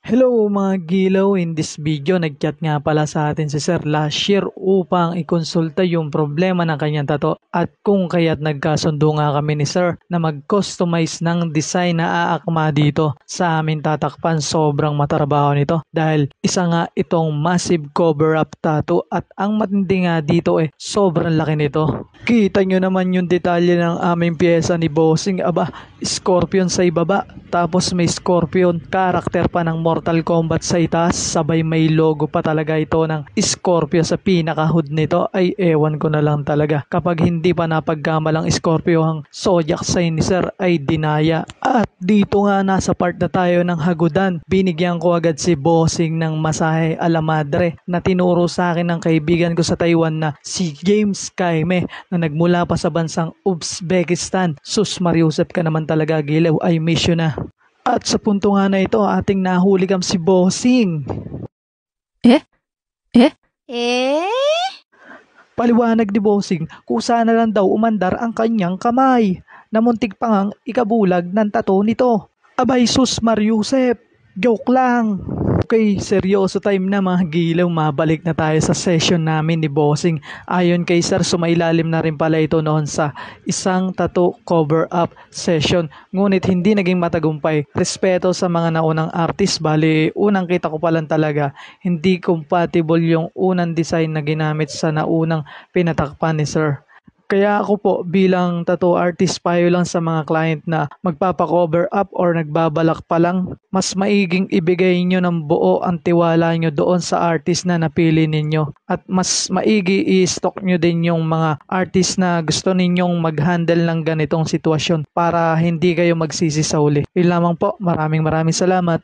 Hello mga gilaw, in this video nagchat nga pala sa atin si Sir last year upang ikonsulta yung problema ng kanyang tato at kung kaya't nagkasundo nga kami ni Sir na mag-customize ng design na aakma dito sa amin tatakpan. Sobrang matrabaho nito dahil isa nga itong massive cover up tattoo at ang matindi nga dito sobrang laki nito. Kita nyo naman yung detalye ng aming pyesa ni Bossing. Aba, scorpion sa ibaba tapos may scorpion character pa ng Mortal Kombat sa itaas, sabay may logo pa talaga ito ng Scorpio sa pinaka-hood nito. Ay ewan ko na lang talaga kapag hindi pa napagkamalang Scorpio ang zodiac sign ni Sir ay dinaya. At dito nga nasa part na tayo ng hagudan, binigyan ko agad si Bossing ng masahe a la madre na tinuro sa akin ng kaibigan ko sa Taiwan na si James Kaime na nagmula pa sa bansang Uzbekistan. Sus Mariusep ka naman talaga gilaw, ay miss you na. At sa punto nga na ito, ating nahuligam si Bossing. Eh? Paliwanag ni Bossing kung saan na lang daw umandar ang kanyang kamay na muntik pa ngang ikabulag ng tato nito. Abay sus Mariusep, joke lang. Okay, seryoso time na mga gilaw, mabalik na tayo sa session namin ni Bossing. Ayon kay Sir, sumailalim na rin pala ito noon sa isang tattoo cover up session. Ngunit hindi naging matagumpay. Respeto sa mga naunang artist, bali unang kita ko pa lang talaga, hindi compatible yung unang design na ginamit sa naunang pinatakpan ni Sir. Kaya ako po bilang tattoo artist, payo lang sa mga client na magpapa-cover up or nagbabalak pa lang, mas maiging ibigay nyo ng buo ang tiwala nyo doon sa artist na napili ninyo. At mas maigi i-stock nyo din yung mga artist na gusto ninyong mag-handle ng ganitong sitwasyon para hindi kayo magsisi sa uli. Yun lamang po, maraming salamat.